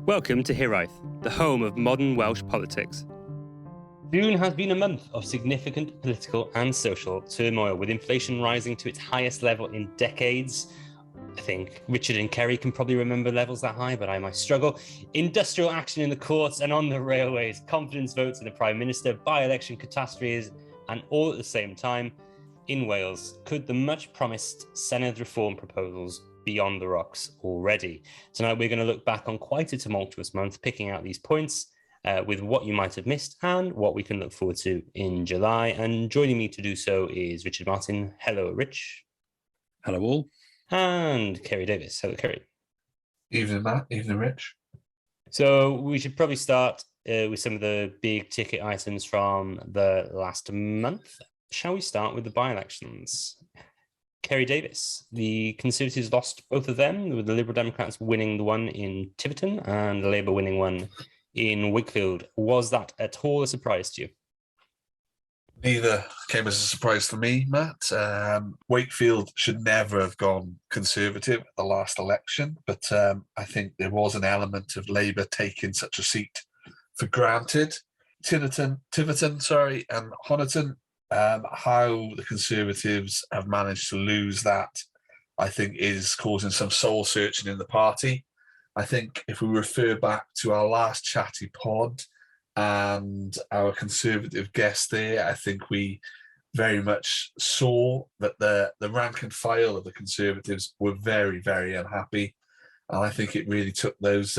Welcome to Hiraeth, the home of modern Welsh politics. June has been a month of significant political and social turmoil, with inflation rising to its highest level in decades. I think Richard and Kerry can probably remember levels that high, but I might struggle. Industrial action in the courts and on the railways, confidence votes in the Prime Minister, by-election catastrophes, and all at the same time, in Wales, could the much-promised Senedd reform proposals be on the rocks already? Tonight we're going to look back on quite a tumultuous month, picking out these points with what you might have missed and what we can look forward to in July. And joining me to do so is Richard Martin. Hello, Rich. Hello, all. And Kerry Davis. Hello, Kerry. Evening, Matt. Evening, Rich. So we should probably start with some of the big ticket items from the last month. Shall we start with the by-elections? Kerry Davis, the Conservatives lost both of them, with the Liberal Democrats winning the one in Tiverton and the Labour winning one in Wakefield. Was that at all a surprise to you? Neither came as a surprise for me, Matt. Wakefield should never have gone Conservative at the last election, but I think there was an element of Labour taking such a seat for granted. Tiverton, and Honiton, how the Conservatives have managed to lose that, I think, is causing some soul searching in the party. I think if we refer back to our last chatty pod and our Conservative guest there, I think we very much saw that the rank and file of the Conservatives were very, very unhappy. And I think it really took those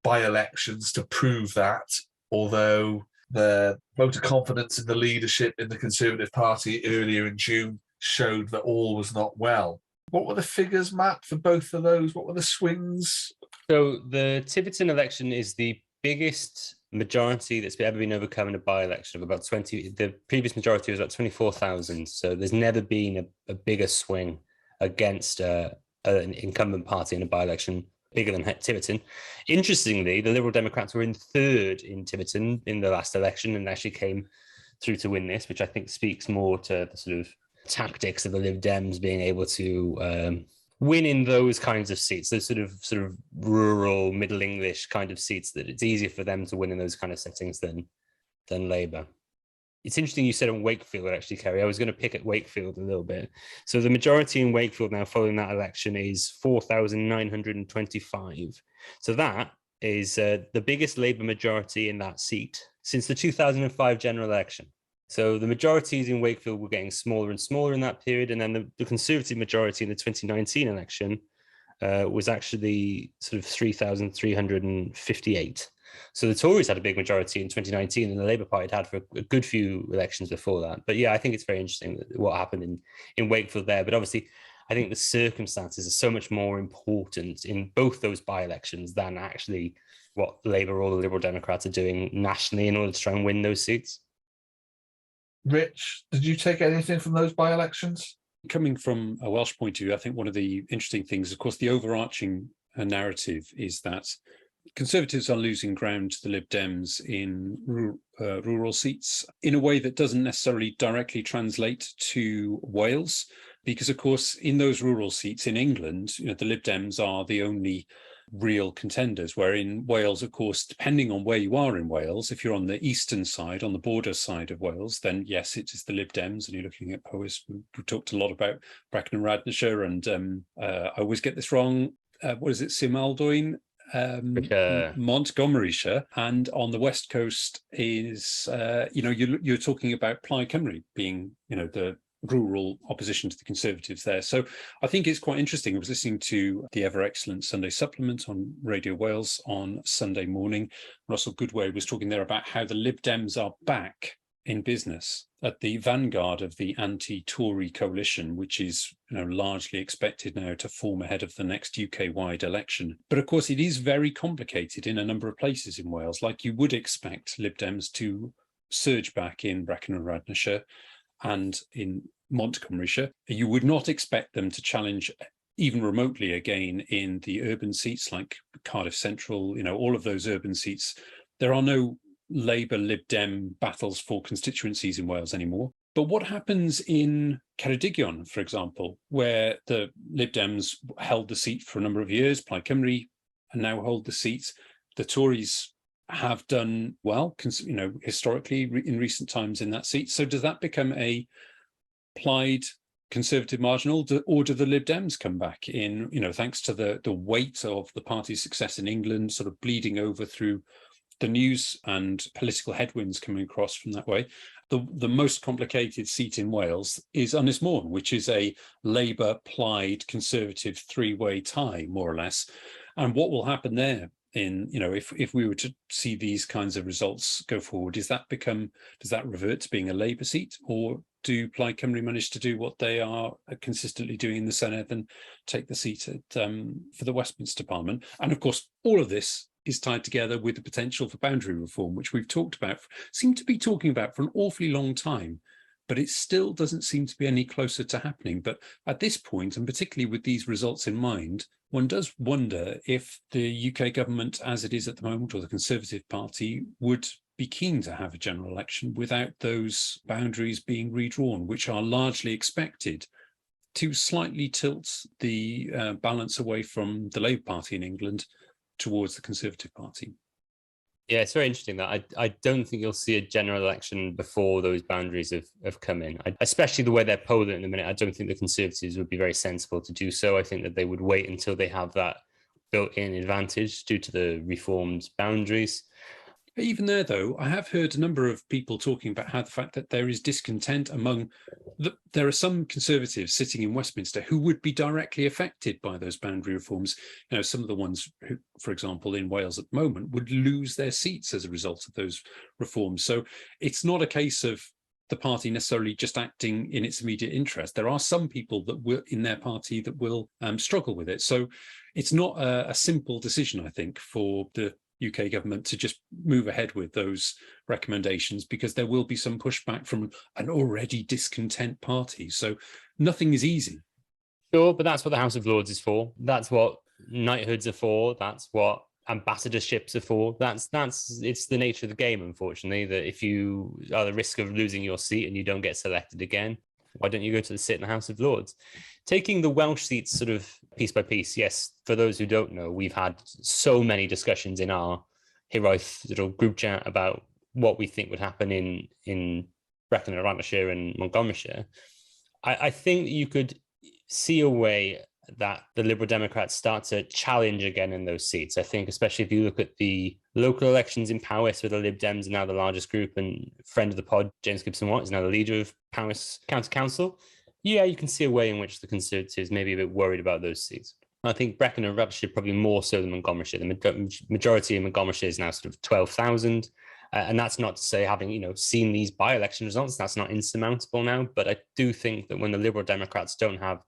by-elections to prove that, although the vote of confidence in the leadership in the Conservative Party earlier in June showed that all was not well. What were the figures, Matt, for both of those? What were the swings? So the Tiverton election is the biggest majority that's ever been overcome in a by-election of about 20. The previous majority was about 24,000. So there's never been a bigger swing against an incumbent party in a by-election, bigger than Tiverton. Interestingly, the Liberal Democrats were in third in Tiverton in the last election and actually came through to win this, which I think speaks more to the sort of tactics of the Lib Dems being able to win in those kinds of seats, those sort of rural, Middle English kind of seats, that it's easier for them to win in those kind of settings than Labour. It's interesting you said on Wakefield, actually, Kerry. I was going to pick at Wakefield a little bit. So the majority in Wakefield now following that election is 4,925. So that is the biggest Labour majority in that seat since the 2005 general election. So the majorities in Wakefield were getting smaller and smaller in that period. And then the Conservative majority in the 2019 election was actually sort of 3,358. So the Tories had a big majority in 2019 and the Labour Party had for a good few elections before that. But yeah, I think it's very interesting what happened in Wakefield there. But obviously, I think the circumstances are so much more important in both those by-elections than actually what Labour or the Liberal Democrats are doing nationally in order to try and win those seats. Rich, did you take anything from those by-elections? Coming from a Welsh point of view, I think one of the interesting things, of course, the overarching narrative is that Conservatives are losing ground to the Lib Dems in rural seats in a way that doesn't necessarily directly translate to Wales, because, of course, in those rural seats in England, the Lib Dems are the only real contenders, where in Wales, of course, depending on where you are in Wales, if you're on the eastern side, on the border side of Wales, then yes, it is the Lib Dems, and you're looking at Powys. We talked a lot about Brecon and Radnorshire, and I always get this wrong. What is it, Symaldwyn? Montgomeryshire, and on the west coast is you're talking about Plaid Cymru being the rural opposition to the Conservatives there. So I think it's quite interesting. I was listening to the ever excellent Sunday Supplement on Radio Wales on Sunday morning. Russell Goodway was talking there about how the Lib Dems are back in business at the vanguard of the anti-Tory coalition, which is largely expected now to form ahead of the next UK-wide election. But of course, it is very complicated in a number of places in Wales. Like you would expect Lib Dems to surge back in Brecon and Radnorshire and in Montgomeryshire. You would not expect them to challenge even remotely again in the urban seats like Cardiff Central, all of those urban seats. There are no Labour Lib Dem battles for constituencies in Wales anymore. But what happens in Ceredigion, for example, where the Lib Dems held the seat for a number of years, Plaid Cymru and now hold the seat. The Tories have done well, historically in recent times in that seat. So does that become a Plaid Conservative marginal, or do the Lib Dems come back in, thanks to the weight of the party's success in England, sort of bleeding over through the news and political headwinds coming across from that way? The most complicated seat in Wales is Ynys Môn, which is a Labour Plaid Conservative three-way tie, more or less. And what will happen there if we were to see these kinds of results go forward, does that revert to being a Labour seat, or do Plaid Cymru manage to do what they are consistently doing in the Senedd and take the seat for the Westminster Parliament? And of course, all of this is tied together with the potential for boundary reform, which we've seemed to be talking about for an awfully long time, but it still doesn't seem to be any closer to happening. But at this point, and particularly with these results in mind, one does wonder if the UK government, as it is at the moment, or the Conservative Party, would be keen to have a general election without those boundaries being redrawn, which are largely expected to slightly tilt the balance away from the Labour Party in England towards the Conservative Party. Yeah, it's very interesting that I don't think you'll see a general election before those boundaries have come in, especially the way they're polling at the minute. I don't think the Conservatives would be very sensible to do so. I think that they would wait until they have that built-in advantage due to the reformed boundaries. Even there, though, I have heard a number of people talking about how the fact that there is discontent there are some Conservatives sitting in Westminster who would be directly affected by those boundary reforms. Some of the ones who, for example, in Wales at the moment, would lose their seats as a result of those reforms. So it's not a case of the party necessarily just acting in its immediate interest. There are some people that will in their party that will struggle with it. So it's not a simple decision, I think, for the UK government to just move ahead with those recommendations, because there will be some pushback from an already discontent party. So nothing is easy. Sure, but that's what the House of Lords is for. That's what knighthoods are for. That's what ambassadorships are for. It's the nature of the game, unfortunately, that if you are the risk of losing your seat and you don't get selected again, why don't you go to sit in the House of Lords? Taking the Welsh seats sort of piece by piece, yes, for those who don't know, we've had so many discussions in our Hiraeth little group chat about what we think would happen in Brecon and Radnorshire and Montgomeryshire. I think you could see a way that the Liberal Democrats start to challenge again in those seats. I think especially if you look at the local elections in Powys, where the Lib Dems are now the largest group, and friend of the pod, James Gibson-Watt, is now the leader of Powys County Council. Yeah, you can see a way in which the Conservatives may be a bit worried about those seats. I think Brecon and Radnorshire probably more so than Montgomeryshire. The majority of Montgomeryshire is now sort of 12,000. And that's not to say, having seen these by-election results, that's not insurmountable now. But I do think that when the Liberal Democrats don't have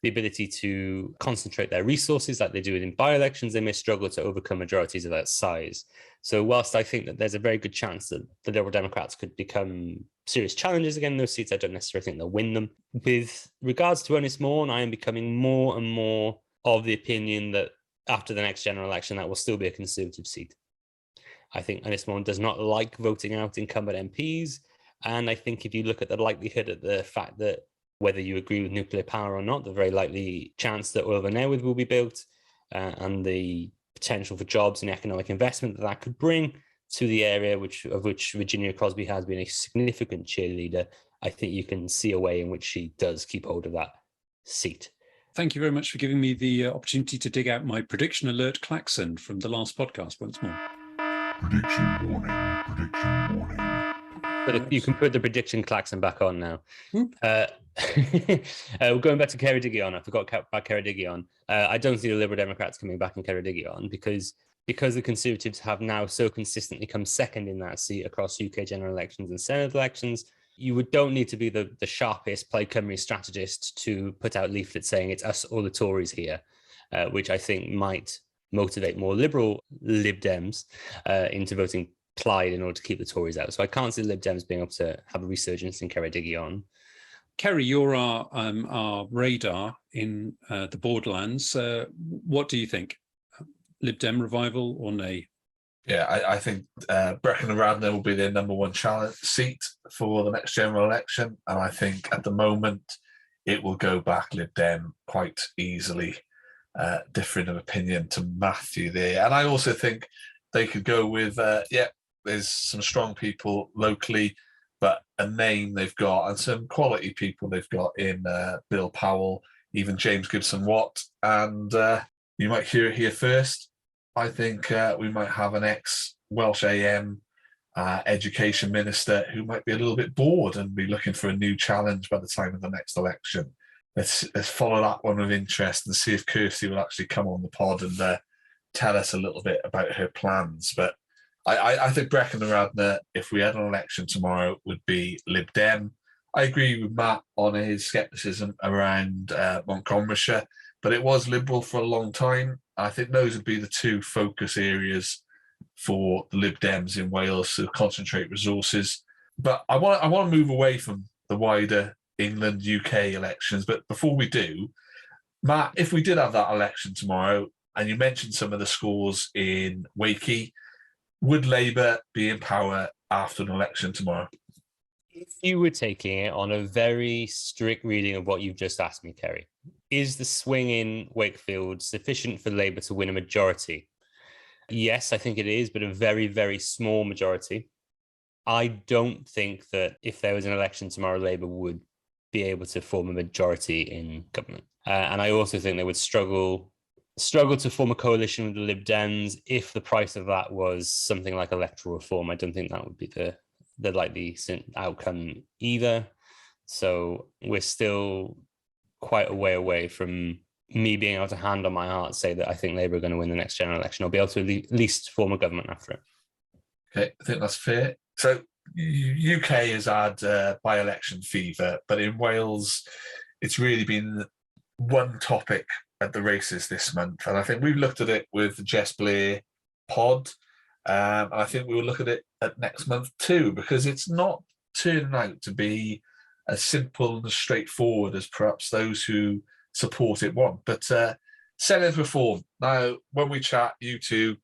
the ability to concentrate their resources like they do in by-elections, they may struggle to overcome majorities of that size. So whilst I think that there's a very good chance that the Liberal Democrats could become serious challengers again in those seats, I don't necessarily think they'll win them. With regards to Ynys Môn, I am becoming more and more of the opinion that after the next general election, that will still be a Conservative seat. I think Ynys Môn does not like voting out incumbent MPs. And I think if you look at the likelihood of the fact that whether you agree with nuclear power or not, the very likely chance that Oil Newydd will be built and the potential for jobs and economic investment that could bring to the area of which Virginia Crosby has been a significant cheerleader, I think you can see a way in which she does keep hold of that seat. Thank you very much for giving me the opportunity to dig out my prediction alert klaxon from the last podcast once more. Prediction warning, prediction warning. But if you can put the prediction klaxon back on now. We're going back to Ceredigion. I forgot about Ceredigion. I don't see the Liberal Democrats coming back in Ceredigion because the Conservatives have now so consistently come second in that seat across UK general elections and Senedd elections. You don't need to be the sharpest Plaid Cymru strategist to put out leaflets saying it's us or the Tories here, which I think might motivate more liberal Lib Dems into voting Plaid in order to keep the Tories out. So I can't see the Lib Dems being able to have a resurgence in Ceredigion. Kerry, you're our radar in the Borderlands. What do you think? Lib Dem revival or nay? Yeah, I think Brecon and Radnor will be their number one challenge seat for the next general election. And I think at the moment it will go back Lib Dem quite easily. differing of opinion to Matthew there. And I also think they could go with, there's some strong people locally, but a name they've got and some quality people they've got in Bill Powell, even James Gibson-Watt. And you might hear it here first. I think we might have an ex-Welsh AM education minister who might be a little bit bored and be looking for a new challenge by the time of the next election. Let's follow that one with interest and see if Kirsty will actually come on the pod and tell us a little bit about her plans. But I think Brecon and Radnor, if we had an election tomorrow, would be Lib Dem. I agree with Matt on his scepticism around Montgomeryshire, but it was Liberal for a long time. I think those would be the two focus areas for the Lib Dems in Wales to concentrate resources. But I want to move away from the wider England, UK elections. But before we do, Matt, if we did have that election tomorrow, and you mentioned some of the scores in Wakey, would Labour be in power after an election tomorrow? If you were taking it on a very strict reading of what you've just asked me, Kerry, is the swing in Wakefield sufficient for Labour to win a majority? Yes, I think it is, but a very, very small majority. I don't think that if there was an election tomorrow, Labour would be able to form a majority in government. And I also think they would struggle to form a coalition with the Lib Dems if the price of that was something like electoral reform. I don't think that would be the likely outcome either. So we're still quite a way away from me being able to hand on my heart say that I think Labour are going to win the next general election or be able to at least form a government after it. Okay, I think that's fair. So UK has had by-election fever, but in Wales, it's really been one topic at the races this month. And I think we've looked at it with the Jess Blair pod. And I think we will look at it at next month too, because it's not turning out to be as simple and as straightforward as perhaps those who support it want. But Senedd reform. Now, when we chat, you two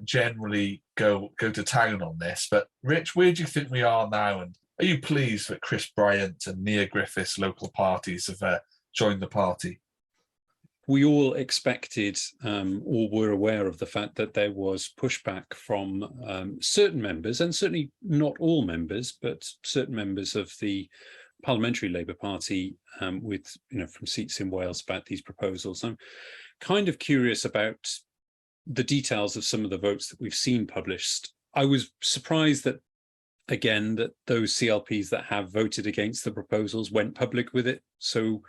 generally go to town on this. But Rich, where do you think we are now? And are you pleased that Chris Bryant and Nia Griffiths' local parties have joined the party? We all expected or were aware of the fact that there was pushback from certain members, and certainly not all members, but certain members of the Parliamentary Labour Party with, from seats in Wales about these proposals. I'm kind of curious about the details of some of the votes that we've seen published. I was surprised that, again, that those CLPs that have voted against the proposals went public with it so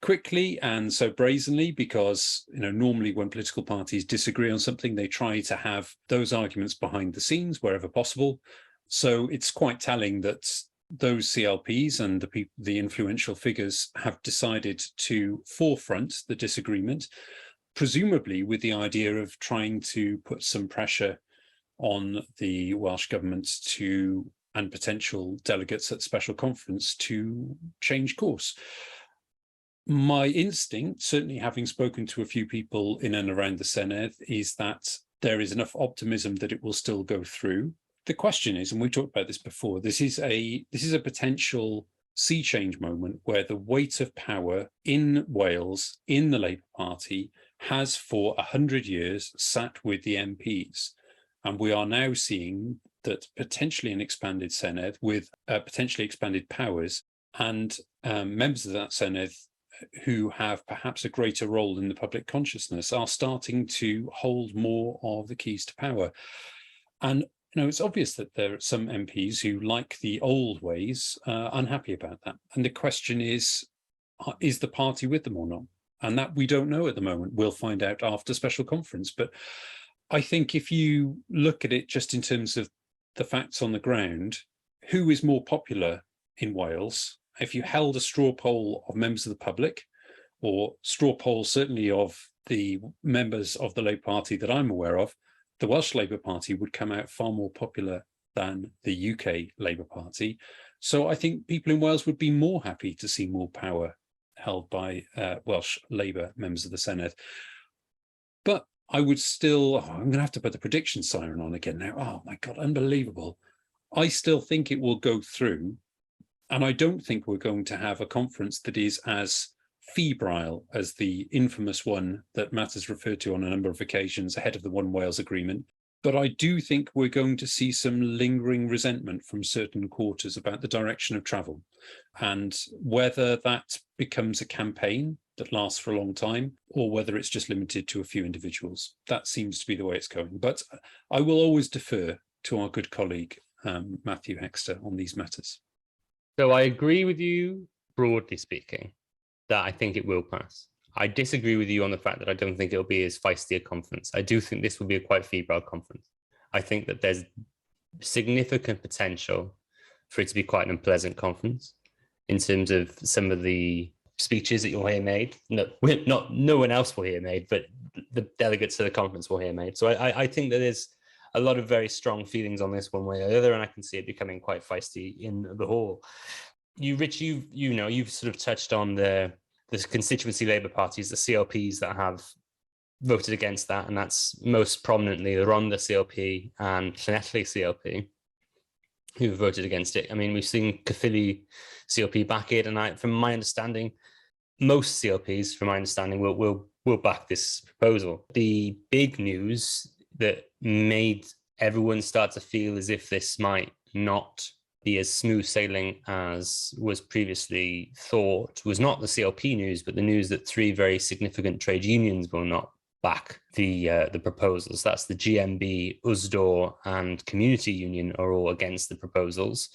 quickly and so brazenly, because normally when political parties disagree on something, they try to have those arguments behind the scenes wherever possible. So it's quite telling that those CLPs and the influential figures have decided to forefront the disagreement, presumably with the idea of trying to put some pressure on the Welsh Government and potential delegates at special conference to change course. My instinct, certainly having spoken to a few people in and around the Senedd, is that there is enough optimism that it will still go through. The question is, and we talked about this before, this is a potential sea change moment where the weight of power in Wales, in the Labour Party, has for 100 years sat with the MPs. And we are now seeing that potentially an expanded Senedd with potentially expanded powers and members of that Senedd who have perhaps a greater role in the public consciousness are starting to hold more of the keys to power. And it's obvious that there are some MPs who, like the old ways, are unhappy about that. And the question is the party with them or not? And that we don't know at the moment. We'll find out after special conference. But I think if you look at it just in terms of the facts on the ground, who is more popular in Wales? If you held a straw poll of members of the public, or straw poll certainly of the members of the Labour Party that I'm aware of, the Welsh Labour Party would come out far more popular than the UK Labour Party. So I think people in Wales would be more happy to see more power held by Welsh Labour members of the Senedd. But I would still, I'm going to have to put the prediction siren on again now. Oh my God, unbelievable. I still think it will go through. And I don't think we're going to have a conference that is as febrile as the infamous one that Matt has referred to on a number of occasions ahead of the One Wales Agreement. But I do think we're going to see some lingering resentment from certain quarters about the direction of travel. And whether that becomes a campaign that lasts for a long time, or whether it's just limited to a few individuals, that seems to be the way it's going. But I will always defer to our good colleague, Matthew Hexter, on these matters. So I agree with you, broadly speaking, that I think it will pass. I disagree with you on the fact that I don't think it'll be as feisty a conference. I do think this will be a quite febrile conference. I think that there's significant potential for it to be quite an unpleasant conference in terms of some of the speeches that you'll hear made. No one else will hear made, but the delegates to the conference will hear made. So I think that there's a lot of very strong feelings on this one way or the other, and I can see it becoming quite feisty in the hall. Rich, you've sort of touched on the constituency Labour parties, the CLPs that have voted against that, and that's most prominently the Rhondda CLP and Llanelli CLP who have voted against it. I mean, we've seen Caerphilly CLP back it, and from my understanding, most CLPs, from my understanding, will back this proposal. The big news that made everyone start to feel as if this might not be as smooth sailing as was previously thought was not the CLP news, but the news that 3 very significant trade unions will not back the proposals. That's the GMB, USDOR, and Community Union are all against the proposals.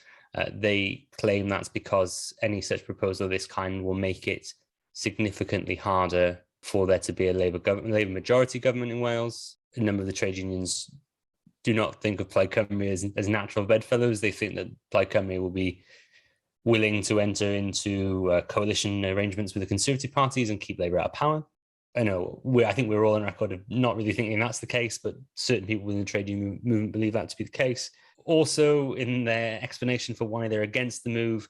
They claim that's because any such proposal of this kind will make it significantly harder for there to be a Labour majority government in Wales. A number of the trade unions do not think of Plaid Cymru as natural bedfellows. They think that Plaid Cymru will be willing to enter into coalition arrangements with the Conservative parties and keep Labour out of power. I think we're all on record of not really thinking that's the case, but certain people within the trade union movement believe that to be the case. Also, in their explanation for why they're against the move,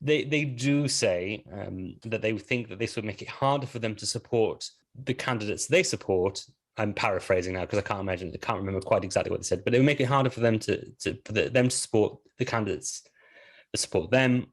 they do say that they think that this would make it harder for them to support the candidates they support. I'm paraphrasing now because I can't remember quite exactly what they said, but it would make it harder for them to support the candidates that support them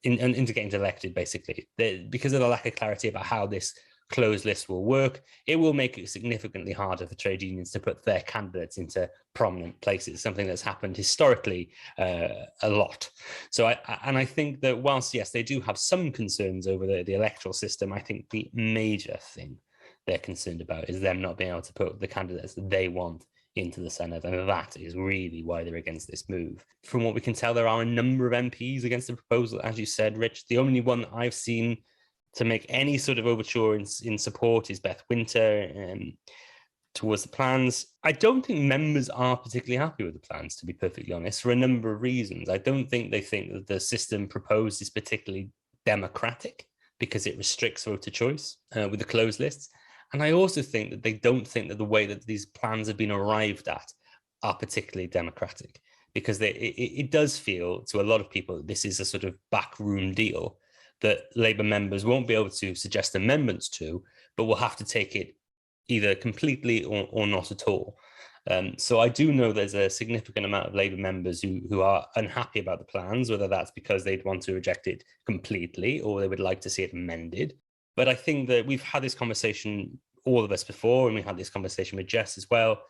into getting elected, basically. Because of the lack of clarity about how this closed list will work, it will make it significantly harder for trade unions to put their candidates into prominent places, something that's happened historically a lot. So I think that whilst, yes, they do have some concerns over the electoral system, I think the major thing they're concerned about is them not being able to put the candidates that they want into the Senedd, and that is really why they're against this move. From what we can tell, there are a number of MPs against the proposal, as you said, Rich. The only one that I've seen to make any sort of overture in support is Beth Winter towards the plans. I don't think members are particularly happy with the plans, to be perfectly honest, for a number of reasons. I don't think they think that the system proposed is particularly democratic because it restricts voter choice with the closed lists. And I also think that they don't think that the way that these plans have been arrived at are particularly democratic, because it does feel to a lot of people that this is a sort of backroom deal that Labour members won't be able to suggest amendments to, but will have to take it either completely or not at all. So I do know there's a significant amount of Labour members who are unhappy about the plans, whether that's because they'd want to reject it completely or they would like to see it amended. But I think that we've had this conversation, all of us before, and we had this conversation with Jess as well.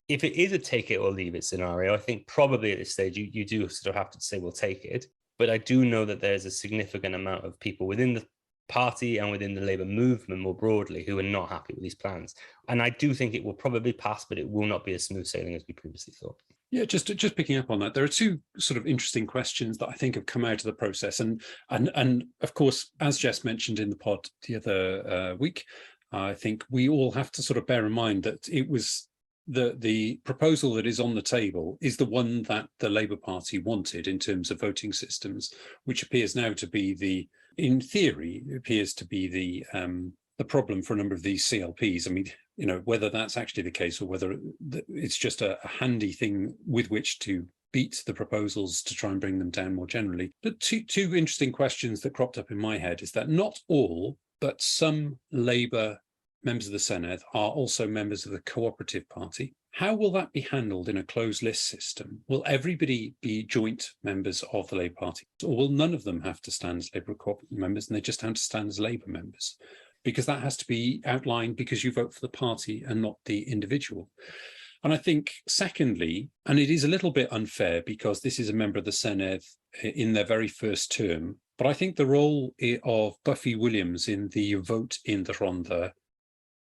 If it is a take it or leave it scenario, I think probably at this stage you do sort of have to say we'll take it. But I do know that there's a significant amount of people within the party and within the Labour movement more broadly who are not happy with these plans. And I do think it will probably pass, but it will not be as smooth sailing as we previously thought. Yeah, just picking up on that, there are 2 sort of interesting questions that I think have come out of the process. And of course, as Jess mentioned in the pod the other week, I think we all have to sort of bear in mind that it was the proposal that is on the table is the one that the Labour Party wanted in terms of voting systems, which appears now to be in theory, appears to be the problem for a number of these CLPs. I mean, whether that's actually the case or whether it's just a handy thing with which to beat the proposals to try and bring them down more generally. But two interesting questions that cropped up in my head is that not all, but some Labour members of the Senedd are also members of the Cooperative Party. How will that be handled in a closed list system? Will everybody be joint members of the Labour Party, or will none of them have to stand as Labour Cooperative members and they just have to stand as Labour members? Because that has to be outlined because you vote for the party and not the individual. And I think, secondly, and it is a little bit unfair because this is a member of the Senedd in their very first term, but I think the role of Buffy Williams in the vote in the Rhondda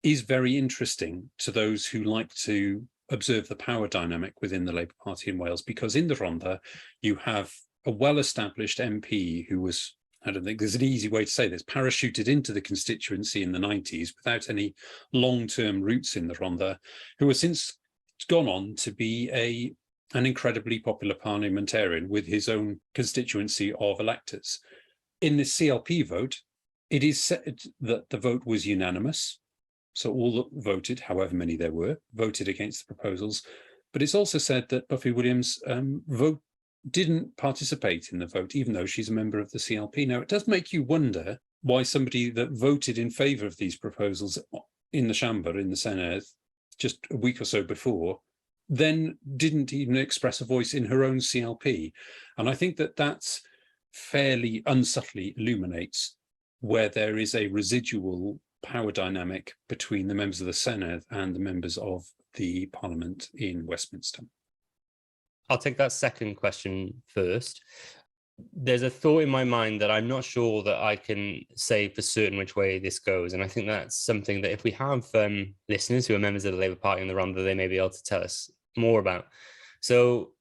is very interesting to those who like to observe the power dynamic within the Labour Party in Wales, because in the Rhondda you have a well-established MP who was, I don't think there's an easy way to say this, parachuted into the constituency in the 90s without any long-term roots in the Rhondda, who has since gone on to be an incredibly popular parliamentarian with his own constituency of electors. In the CLP vote, it is said that the vote was unanimous. So all that voted, however many there were, voted against the proposals. But it's also said that Buffy Williams didn't participate in the vote, even though she's a member of the CLP. Now, it does make you wonder why somebody that voted in favour of these proposals in the Chamber, in the Senedd, just a week or so before, then didn't even express a voice in her own CLP. And I think that that's fairly unsubtly illuminates where there is a residual power dynamic between the members of the Senedd and the members of the Parliament in Westminster. I'll take that second question first. There's a thought in my mind that I'm not sure that I can say for certain which way this goes. And I think that's something that if we have listeners who are members of the Labour Party in the Rhondda, they may be able to tell us more about. So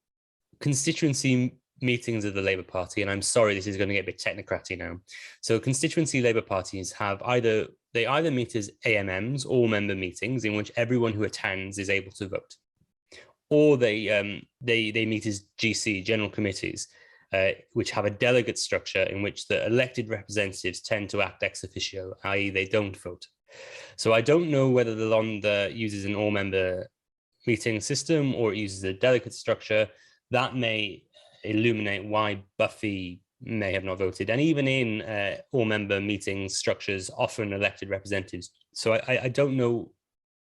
constituency meetings of the Labour Party, and I'm sorry, this is going to get a bit technocratic now. So constituency Labour parties have either meet as AMMs, all member meetings, in which everyone who attends is able to vote, or they meet as GC, general committees, which have a delegate structure in which the elected representatives tend to act ex officio, i.e. they don't vote. So I don't know whether the Rhondda uses an all-member meeting system or it uses a delegate structure. That may illuminate why Buffy may have not voted. And even in all-member meeting structures, often elected representatives. So I don't know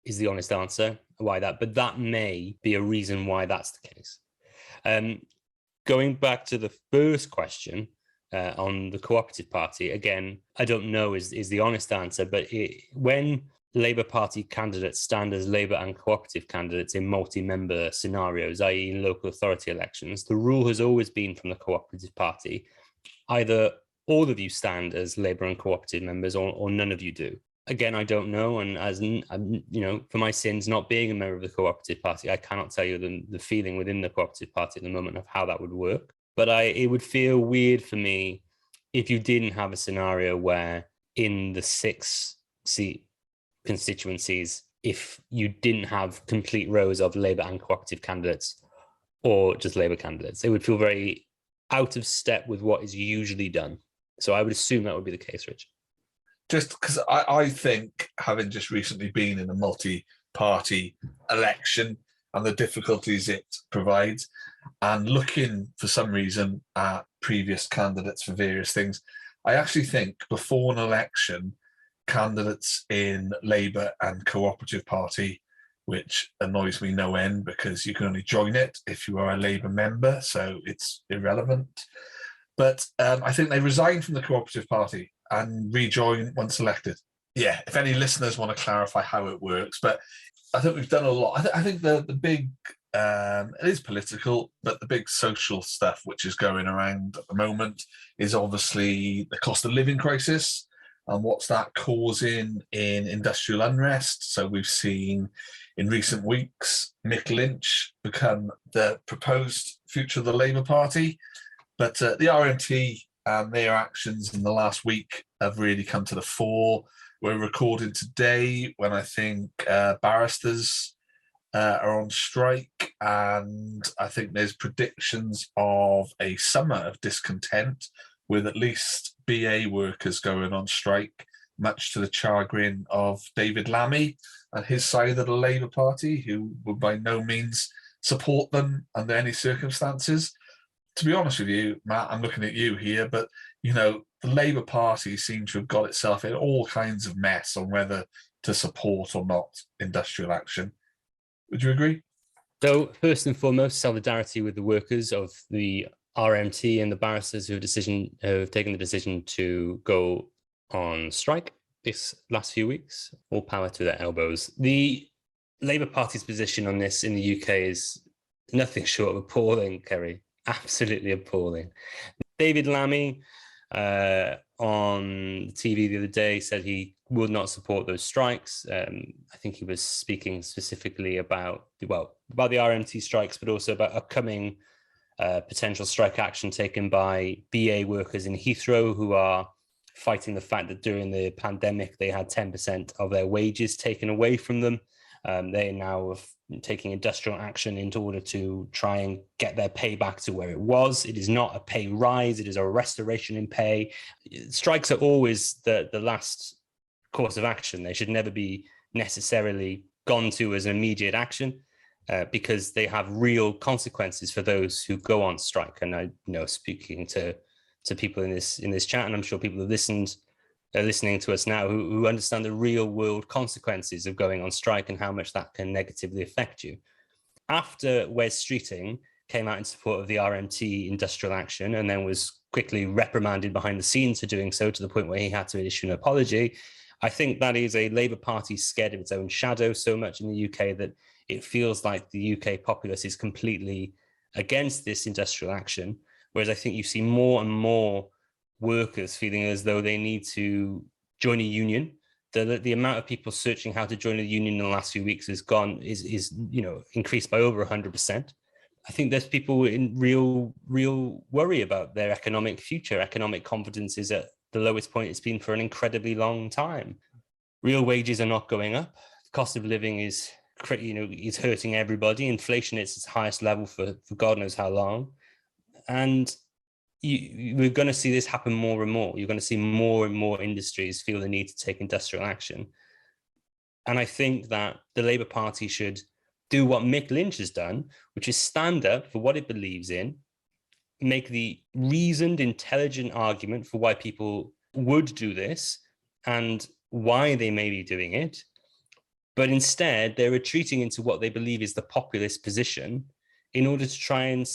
is the honest answer why that, but that may be a reason why that's the case. Going back to the first question on the Cooperative Party, again, I don't know is the honest answer, but when Labour Party candidates stand as Labour and Cooperative candidates in multi-member scenarios, i.e. in local authority elections, the rule has always been from the Cooperative Party, either all of you stand as Labour and Cooperative members or none of you do. Again, I don't know, and as for my sins not being a member of the Cooperative Party, I cannot tell you the feeling within the Cooperative Party at the moment of how that would work. But it would feel weird for me if you didn't have a scenario where in the 6-seat constituencies, if you didn't have complete rows of Labour and Cooperative candidates or just Labour candidates. It would feel very out of step with what is usually done. So I would assume that would be the case, Rich. Just because I think, having just recently been in a multi-party election and the difficulties it provides, and looking for some reason at previous candidates for various things, I actually think before an election, candidates in Labour and Cooperative Party, which annoys me no end because you can only join it if you are a Labour member, so it's irrelevant. But I think they resign from the Cooperative Party and rejoin once elected. Yeah, if any listeners want to clarify how it works, but I think we've done a lot. I think the big, it is political, but the big social stuff which is going around at the moment is obviously the cost of living crisis and what's that causing in industrial unrest. So we've seen in recent weeks, Mick Lynch become the proposed future of the Labour Party, but the RMT and their actions in the last week have really come to the fore. We're recording today when I think barristers are on strike, and I think there's predictions of a summer of discontent with at least BA workers going on strike, much to the chagrin of David Lammy and his side of the Labour Party, who would by no means support them under any circumstances. To be honest with you, Matt, I'm looking at you here, but, the Labour Party seems to have got itself in all kinds of mess on whether to support or not industrial action. Would you agree? So first and foremost, solidarity with the workers of the RMT and the barristers who have taken the decision to go on strike this last few weeks. All power to their elbows. The Labour Party's position on this in the UK is nothing short of appalling, Kerry. Absolutely appalling. David Lammy on TV the other day said he would not support those strikes. I think he was speaking specifically about the RMT strikes, but also about upcoming potential strike action taken by BA workers in Heathrow, who are fighting the fact that during the pandemic they had 10% of their wages taken away from them. They are now taking industrial action in order to try and get their pay back to where it was. It is not a pay rise, it is a restoration in pay. Strikes are always the last course of action. They should never be necessarily gone to as an immediate action, because they have real consequences for those who go on strike. And I know, speaking to people in this chat, and I'm sure people have listening to us now who understand the real world consequences of going on strike and how much that can negatively affect you. After Wes Streeting came out in support of the RMT industrial action and then was quickly reprimanded behind the scenes for doing so, to the point where he had to issue an apology, I think that is a Labour Party scared of its own shadow so much in the UK that it feels like the UK populace is completely against this industrial action. Whereas I think you see more and more workers feeling as though they need to join a union. The amount of people searching how to join a union in the last few weeks is increased by over 100%. I think there's people in real worry about their economic future. Economic confidence is at the lowest point it's been for an incredibly long time. Real wages are not going up. The cost of living is hurting everybody. Inflation is its highest level for God knows how long. And we're going to see this happen more and more. You're going to see more and more industries feel the need to take industrial action. And I think that the Labour Party should do what Mick Lynch has done, which is stand up for what it believes in, make the reasoned, intelligent argument for why people would do this and why they may be doing it. But instead, they're retreating into what they believe is the populist position in order to try and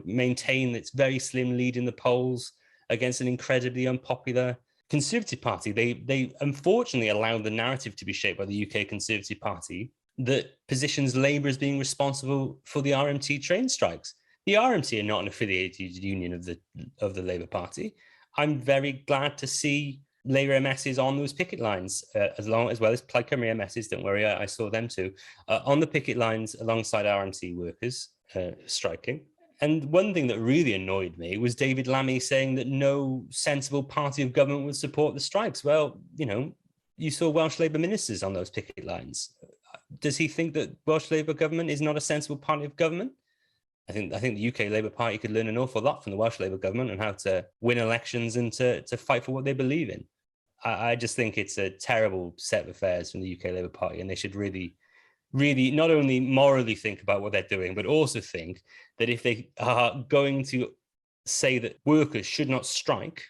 maintain its very slim lead in the polls against an incredibly unpopular Conservative Party. They unfortunately allowed the narrative to be shaped by the UK Conservative Party that positions Labour as being responsible for the RMT train strikes. The RMT are not an affiliated union of the Labour Party. I'm very glad to see Labour MSs on those picket lines, as well as Plaid Cymru MSs. Don't worry, I saw them too, on the picket lines alongside RMT workers striking. And one thing that really annoyed me was David Lammy saying that no sensible party of government would support the strikes. Well, you saw Welsh Labour ministers on those picket lines. Does he think that Welsh Labour government is not a sensible party of government? I think the UK Labour Party could learn an awful lot from the Welsh Labour government and how to win elections and to fight for what they believe in. I just think it's a terrible set of affairs from the UK Labour Party, and they should really not only morally think about what they're doing, but also think that if they are going to say that workers should not strike,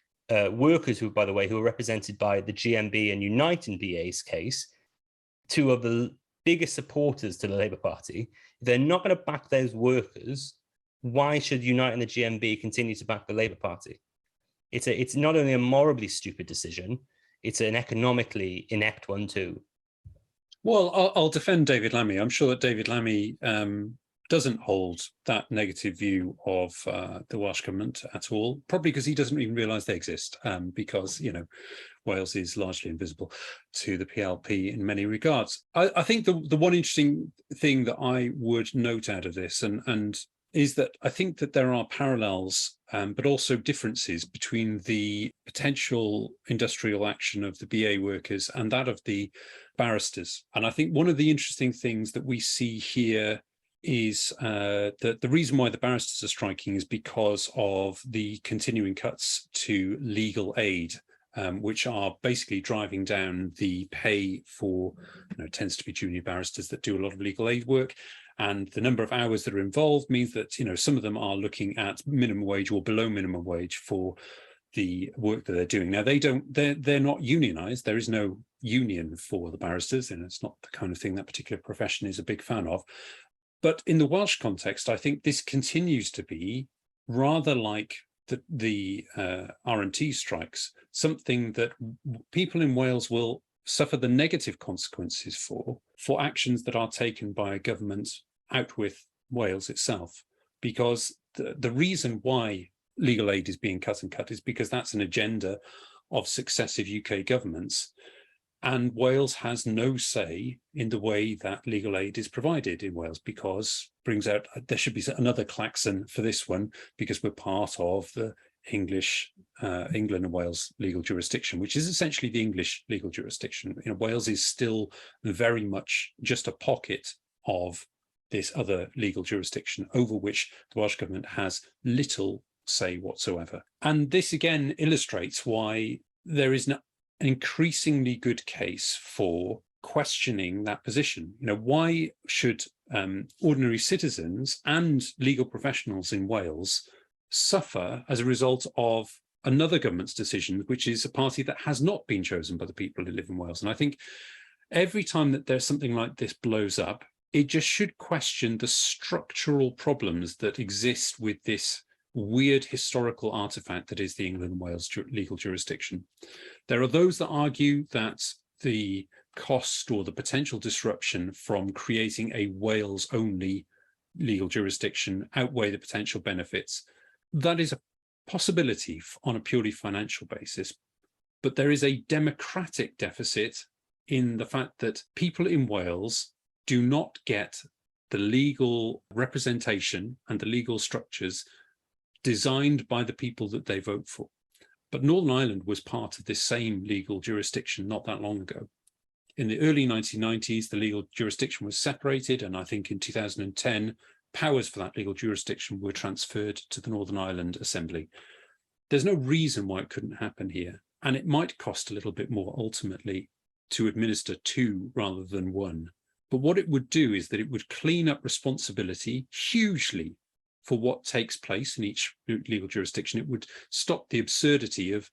workers who, by the way, who are represented by the GMB and Unite in BA's case, two of the biggest supporters to the Labour Party, if they're not going to back those workers, why should Unite and the GMB continue to back the Labour Party? It's not only a morally stupid decision, it's an economically inept one too. Well, I'll defend David Lammy. I'm sure that David Lammy doesn't hold that negative view of the Welsh Government at all, probably because he doesn't even realise they exist, because, Wales is largely invisible to the PLP in many regards. I think the one interesting thing that I would note out of this and is that I think that there are parallels, but also differences between the potential industrial action of the BA workers and that of the barristers. And I think one of the interesting things that we see here is that the reason why the barristers are striking is because of the continuing cuts to legal aid, which are basically driving down the pay for, it tends to be junior barristers that do a lot of legal aid work. And the number of hours that are involved means that, some of them are looking at minimum wage or below minimum wage for the work that they're doing. Now, they're not unionized. There is no union for the barristers, and it's not the kind of thing that particular profession is a big fan of. But in the Welsh context, I think this continues to be rather like the RMT strikes, something that people in Wales will suffer the negative consequences for actions that are taken by a government out with Wales itself. Because the reason why legal aid is being cut is because that's an agenda of successive UK governments. And Wales has no say in the way that legal aid is provided in Wales, because brings out, there should be another klaxon for this one, because we're part of the England and Wales legal jurisdiction, which is essentially the English legal jurisdiction. Wales is still very much just a pocket of this other legal jurisdiction over which the Welsh Government has little say whatsoever. And this again illustrates why there is an increasingly good case for questioning that position. Why should ordinary citizens and legal professionals in Wales suffer as a result of another government's decision, which is a party that has not been chosen by the people who live in Wales? And I think every time that there's something like this blows up, it just should question the structural problems that exist with this weird historical artifact that is the England and Wales legal jurisdiction. There are those that argue that the cost or the potential disruption from creating a Wales-only legal jurisdiction outweigh the potential benefits. That is a possibility on a purely financial basis, but there is a democratic deficit in the fact that people in Wales do not get the legal representation and the legal structures designed by the people that they vote for. But Northern Ireland was part of this same legal jurisdiction not that long ago. In the early 1990s, the legal jurisdiction was separated, and I think in 2010, powers for that legal jurisdiction were transferred to the Northern Ireland Assembly. There's no reason why it couldn't happen here, and it might cost a little bit more ultimately to administer two rather than one. But what it would do is that it would clean up responsibility hugely for what takes place in each legal jurisdiction. It would stop the absurdity of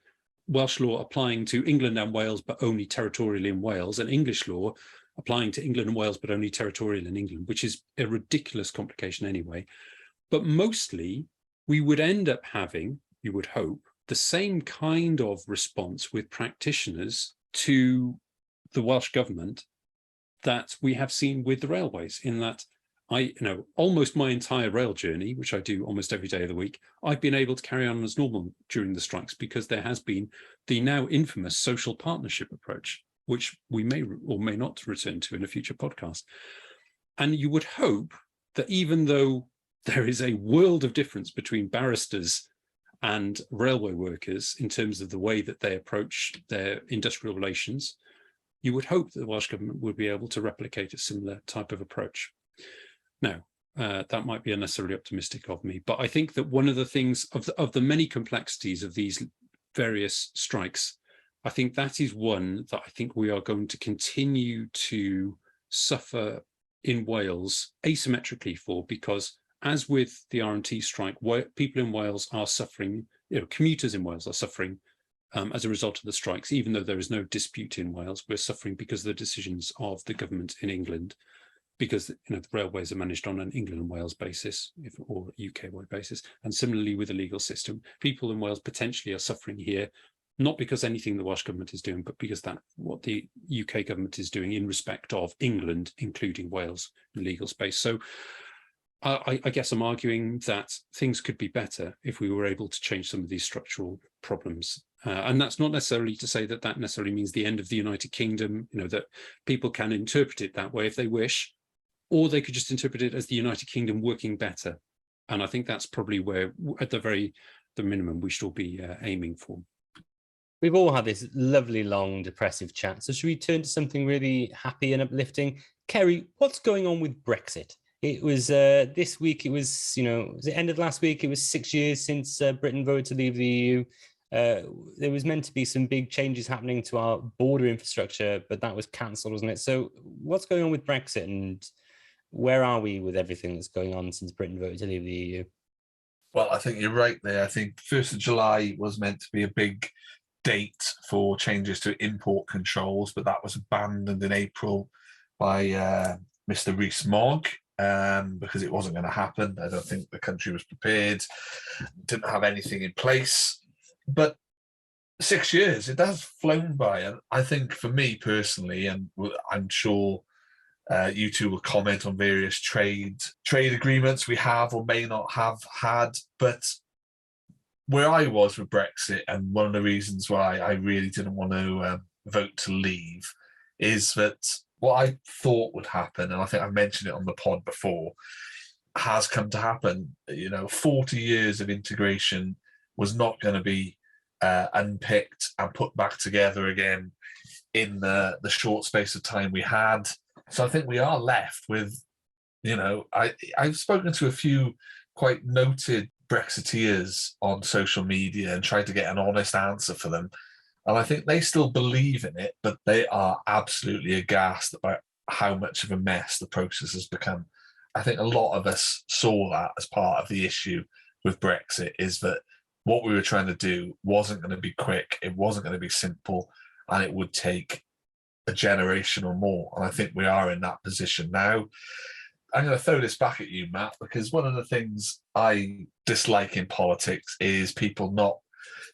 Welsh law applying to England and Wales, but only territorial in Wales, and English law applying to England and Wales, but only territorial in England, which is a ridiculous complication anyway. But mostly, we would end up having, you would hope, the same kind of response with practitioners to the Welsh Government that we have seen with the railways, in that almost my entire rail journey, which I do almost every day of the week, I've been able to carry on as normal during the strikes because there has been the now infamous social partnership approach, which we may or may not return to in a future podcast. And you would hope that even though there is a world of difference between barristers and railway workers in terms of the way that they approach their industrial relations, you would hope that the Welsh Government would be able to replicate a similar type of approach. Now, that might be unnecessarily optimistic of me, but I think that one of the things of the many complexities of these various strikes, I think that is one that I think we are going to continue to suffer in Wales asymmetrically for, because as with the RMT strike, people in Wales are suffering, commuters in Wales are suffering as a result of the strikes, even though there is no dispute in Wales. We're suffering because of the decisions of the government in England, because the railways are managed on an England and Wales basis, or UK-wide basis. And similarly with the legal system, people in Wales potentially are suffering here, not because anything the Welsh Government is doing, but because that's what the UK government is doing in respect of England, including Wales, in legal space. So I guess I'm arguing that things could be better if we were able to change some of these structural problems. And that's not necessarily to say that that necessarily means the end of the United Kingdom, that people can interpret it that way if they wish, or they could just interpret it as the United Kingdom working better. And I think that's probably where, at the minimum, we should all be aiming for. We've all had this lovely, long, depressive chat. So should we turn to something really happy and uplifting? Kerry, what's going on with Brexit? It was this week, it was, was it end of last week? It was 6 years since Britain voted to leave the EU. There was meant to be some big changes happening to our border infrastructure, but that was cancelled, wasn't it? So what's going on with Brexit, and where are we with everything that's going on since Britain voted to leave the EU? Well, I think you're right there. I think 1st of July was meant to be a big date for changes to import controls, but that was abandoned in April by Mr. Rees-Mogg because it wasn't going to happen. I don't think the country was prepared, didn't have anything in place. But 6 years, it has flown by. And I think for me personally, and I'm sure you two will comment on various trade agreements we have or may not have had, but where I was with Brexit, and one of the reasons why I really didn't want to vote to leave, is that what I thought would happen, and I think I mentioned it on the pod before, has come to happen. 40 years of integration was not going to be unpicked and put back together again in the short space of time we had. So I think we are left with, I've spoken to a few quite noted Brexiteers on social media and tried to get an honest answer for them. And I think they still believe in it, but they are absolutely aghast about how much of a mess the process has become. I think a lot of us saw that as part of the issue with Brexit, is that what we were trying to do wasn't going to be quick, it wasn't going to be simple, and it would take a generation or more. And I think we are in that position now. I'm going to throw this back at you, Matt, because one of the things I dislike in politics is people not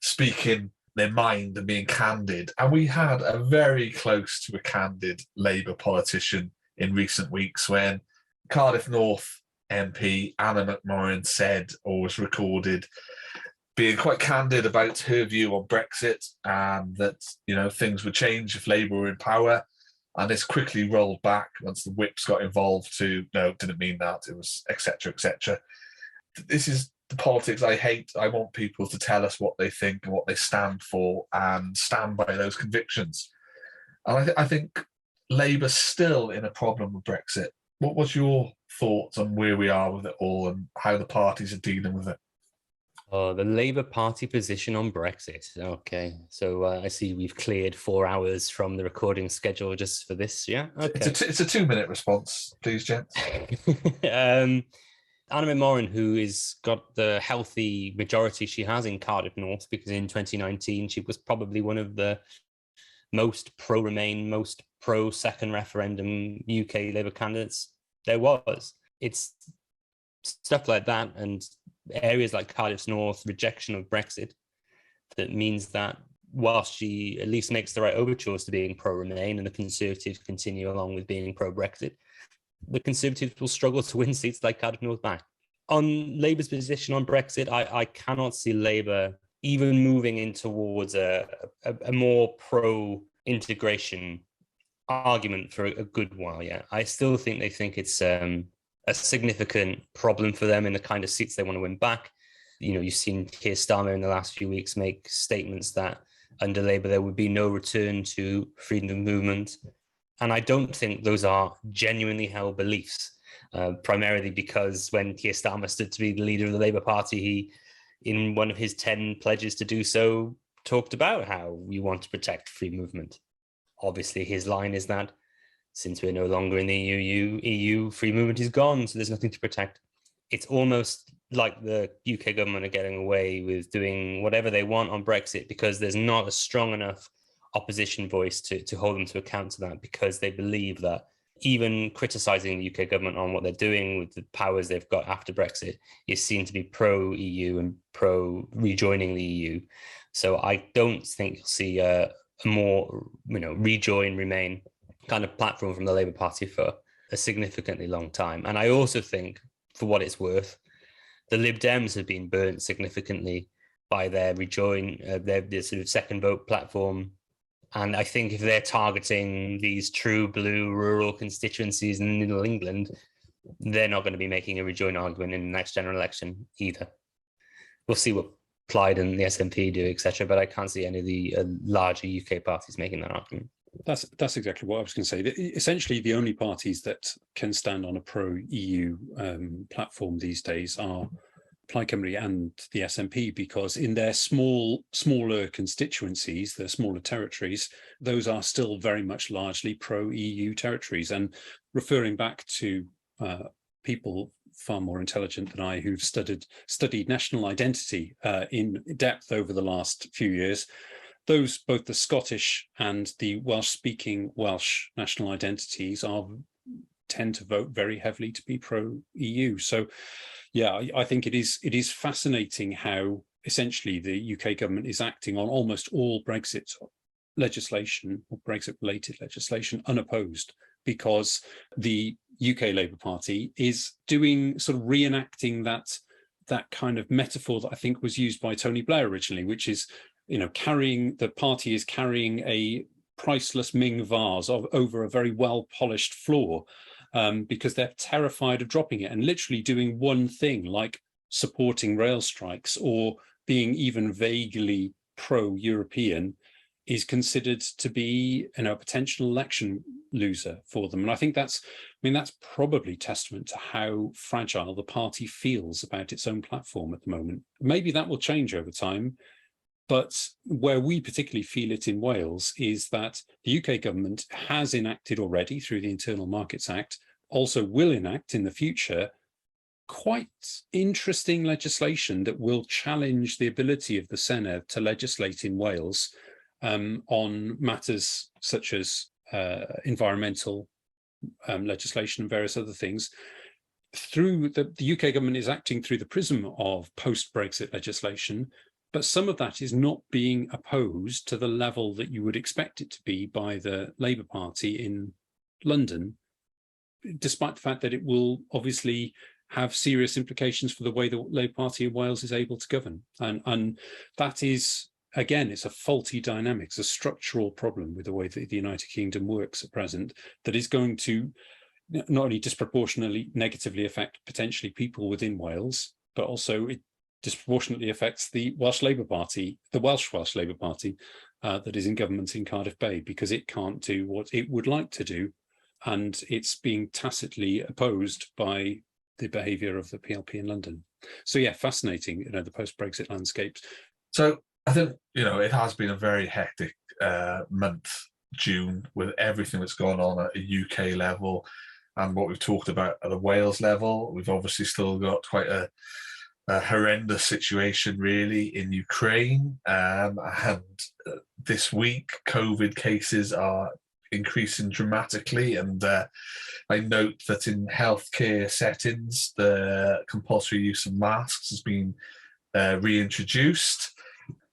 speaking their mind and being candid. And we had a very close to a candid Labour politician in recent weeks when Cardiff North MP Anna McMorrin said, or was recorded, being quite candid about her view on Brexit and that, things would change if Labour were in power. And this quickly rolled back once the whips got involved to, no, didn't mean that, it was et cetera, et cetera. This is the politics I hate. I want people to tell us what they think and what they stand for and stand by those convictions. And I think Labour's still in a problem with Brexit. What was your thoughts on where we are with it all and how the parties are dealing with it? Oh, the Labour Party position on Brexit. Okay, so I see we've cleared 4 hours from the recording schedule just for this. Yeah, okay. It's a 2-minute response, please, gents. Anna McMorrin, who has got the healthy majority she has in Cardiff North, because in 2019 she was probably one of the most pro-Remain, most pro-second referendum UK Labour candidates there was. It's stuff like that and areas like Cardiff North, rejection of Brexit, that means that whilst she at least makes the right overtures to being pro-Remain and the Conservatives continue along with being pro-Brexit, the Conservatives will struggle to win seats like Cardiff North back. On Labour's position on Brexit, I cannot see Labour even moving in towards a more pro-integration argument for a good while yet. I still think they think it's a significant problem for them in the kind of seats they want to win back. You've seen Keir Starmer in the last few weeks make statements that under Labour there would be no return to freedom of movement. And I don't think those are genuinely held beliefs, primarily because when Keir Starmer stood to be the leader of the Labour Party, he, in one of his 10 pledges to do so, talked about how we want to protect free movement. Obviously, his line is that since we're no longer in the EU, free movement is gone, so there's nothing to protect. It's almost like the UK government are getting away with doing whatever they want on Brexit because there's not a strong enough opposition voice to hold them to account to that, because they believe that even criticising the UK government on what they're doing with the powers they've got after Brexit is seen to be pro-EU and pro-rejoining the EU. So I don't think you'll see a more, rejoin, remain kind of platform from the Labour Party for a significantly long time. And I also think, for what it's worth, the Lib Dems have been burnt significantly by their rejoin, their sort of second vote platform. And I think if they're targeting these true blue rural constituencies in Middle England, they're not going to be making a rejoin argument in the next general election either. We'll see what Plaid and the SNP do, etc. But I can't see any of the larger UK parties making that argument. That's exactly what I was going to say. Essentially, the only parties that can stand on a pro-EU platform these days are Plaid Cymru and the SNP, because in their smaller constituencies, their smaller territories, those are still very much largely pro-EU territories. And referring back to people far more intelligent than I who've studied national identity in depth over the last few years, those, both the Scottish and the Welsh-speaking Welsh national identities tend to vote very heavily to be pro-EU. So, yeah, I think it is fascinating how essentially the UK government is acting on almost all Brexit legislation or Brexit-related legislation unopposed, because the UK Labour Party is doing sort of reenacting that kind of metaphor that I think was used by Tony Blair originally, which is, the party is carrying a priceless Ming vase over a very well-polished floor, because they're terrified of dropping it, and literally doing one thing like supporting rail strikes or being even vaguely pro-European is considered to be a potential election loser for them. And I think that's probably testament to how fragile the party feels about its own platform at the moment. Maybe that will change over time, but where we particularly feel it in Wales is that the UK government has enacted already through the Internal Markets Act, also will enact in the future, quite interesting legislation that will challenge the ability of the Senedd to legislate in Wales on matters such as environmental legislation and various other things. Through the UK government is acting through the prism of post-Brexit legislation, but some of that is not being opposed to the level that you would expect it to be by the Labour Party in London, despite the fact that it will obviously have serious implications for the way the Labour Party in Wales is able to govern. And that is, again, it's a faulty dynamic, it's a structural problem with the way that the United Kingdom works at present that is going to not only disproportionately negatively affect potentially people within Wales, but also it disproportionately affects the Welsh Labour Party, the Welsh Labour Party that is in government in Cardiff Bay, because it can't do what it would like to do, and it's being tacitly opposed by the behaviour of the PLP in London. So yeah, fascinating, the post-Brexit landscapes. So I think, it has been a very hectic month, June, with everything that's gone on at a UK level and what we've talked about at a Wales level. We've obviously still got quite a horrendous situation really in Ukraine. And this week, COVID cases are increasing dramatically. And I note that in healthcare settings, the compulsory use of masks has been reintroduced.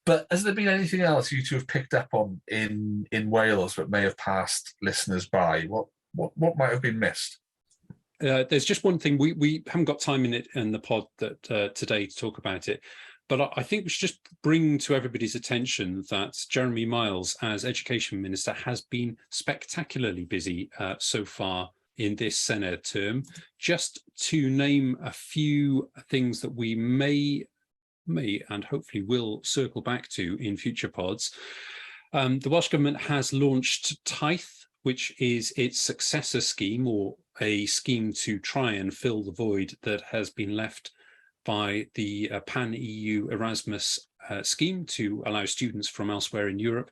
But has there been anything else you two have picked up on in Wales that may have passed listeners by? What might have been missed? There's just one thing. We haven't got time in the pod that today to talk about it, but I think we should just bring to everybody's attention that Jeremy Miles, as Education Minister, has been spectacularly busy so far in this Senedd term. Just to name a few things that we may and hopefully will circle back to in future pods. The Welsh Government has launched Taith, which is its successor scheme, or a scheme to try and fill the void that has been left by the Pan-EU Erasmus scheme to allow students from elsewhere in Europe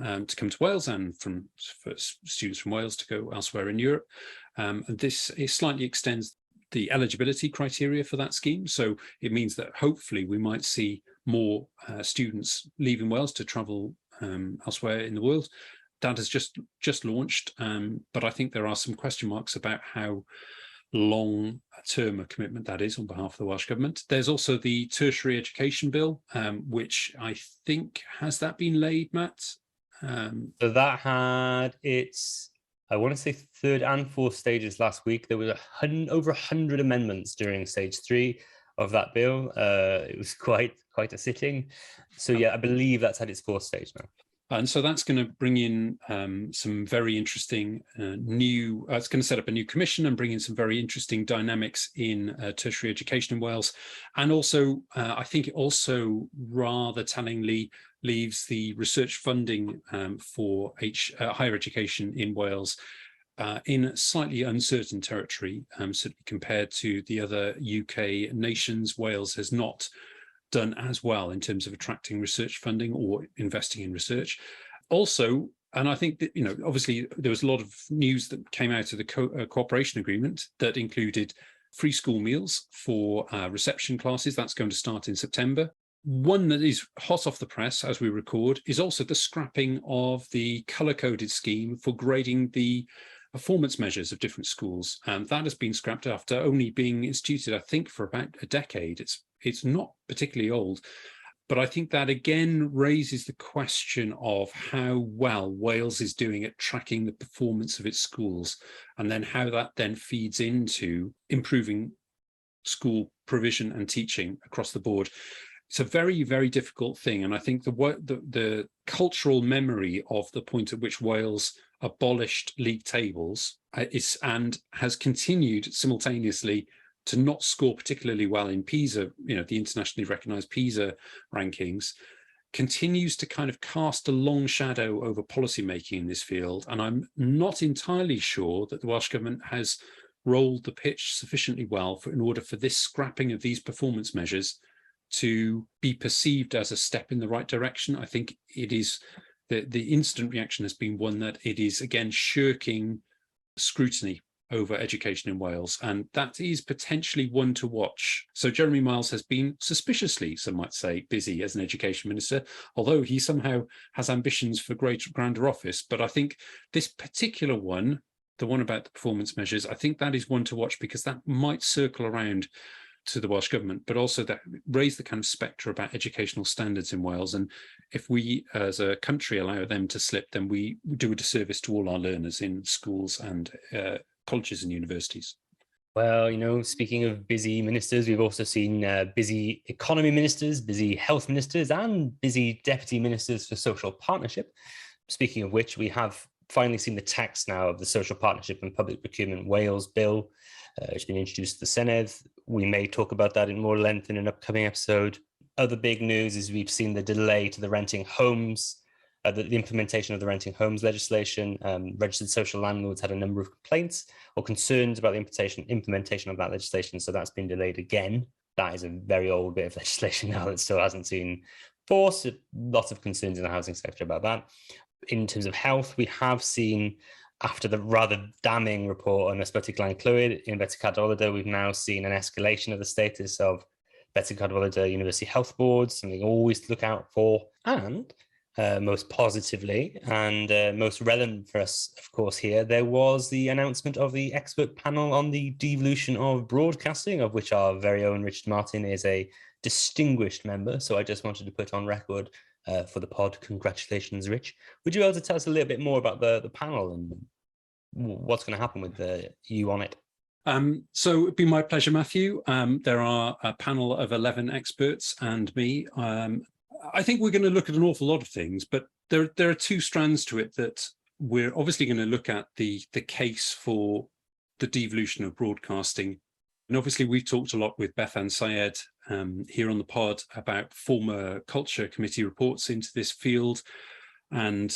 to come to Wales, and for students from Wales to go elsewhere in Europe. And this slightly extends the eligibility criteria for that scheme. So it means that hopefully we might see more students leaving Wales to travel elsewhere in the world. That has just launched, but I think there are some question marks about how long term a commitment that is on behalf of the Welsh Government. There's also the Tertiary Education Bill, which I think, has that been laid, Matt? So that had its, I want to say, third and fourth stages last week. There was over 100 amendments during stage 3 of that bill. It was quite a sitting. So yeah, I believe that's had its fourth stage now. And so that's going to bring in some very interesting new, it's going to set up a new commission and bring in some very interesting dynamics in tertiary education in Wales. And also, I think it also rather tellingly leaves the research funding for higher education in Wales in slightly uncertain territory, certainly compared to the other UK nations. Wales has not done as well in terms of attracting research funding or investing in research. Also, and I think that, obviously there was a lot of news that came out of the cooperation agreement that included free school meals for reception classes. That's going to start in September. One that is hot off the press as we record is also the scrapping of the colour-coded scheme for grading the performance measures of different schools. And that has been scrapped after only being instituted, I think, for about a decade. It's not particularly old. But I think that again raises the question of how well Wales is doing at tracking the performance of its schools, and then how that then feeds into improving school provision and teaching across the board. It's a very, very difficult thing. And I think the cultural memory of the point at which Wales abolished league tables and has continued simultaneously to not score particularly well in PISA, the internationally recognized PISA rankings, continues to kind of cast a long shadow over policymaking in this field. And I'm not entirely sure that the Welsh Government has rolled the pitch sufficiently well in order for this scrapping of these performance measures to be perceived as a step in the right direction. I think it is the instant reaction has been one that it is again shirking scrutiny over education in Wales, and that is potentially one to watch. So Jeremy Miles has been suspiciously, some might say, busy as an education minister, although he somehow has ambitions for grander office. But I think this particular one, the one about the performance measures, I think that is one to watch, because that might circle around to the Welsh Government, but also that raise the kind of spectre about educational standards in Wales. And if we as a country allow them to slip, then we do a disservice to all our learners in schools and colleges and universities. Well, speaking of busy ministers, we've also seen busy economy ministers, busy health ministers, and busy deputy ministers for social partnership. Speaking of which, we have finally seen the text now of the Social Partnership and Public Procurement Wales Bill. It's been introduced to the Senedd. We may talk about that in more length in an upcoming episode. Other big news is we've seen the delay to the renting homes, the implementation of the renting homes legislation. Registered social landlords had a number of complaints or concerns about the implementation of that legislation, so that's been delayed again. That is a very old bit of legislation now that still hasn't seen force. Lots of concerns in the housing sector about that. In terms of health, we have seen, after the rather damning report on ysbyty Glan Clwyd in Better Cadwaladr, we've now seen an escalation of the status of Better Cadwaladr University Health Boards, something always to look out for. And most positively and most relevant for us, of course, here, there was the announcement of the expert panel on the devolution of broadcasting, of which our very own Richard Martin is a distinguished member. So I just wanted to put on record for the pod, congratulations, Rich. Would you be able to tell us a little bit more about the panel and what's going to happen with you on it? So it'd be my pleasure, Matthew. There are a panel of 11 experts and me. I think we're going to look at an awful lot of things, but there are two strands to it that we're obviously going to look at the case for the devolution of broadcasting. And obviously we've talked a lot with Beth and Syed here on the pod about former Culture Committee reports into this field, and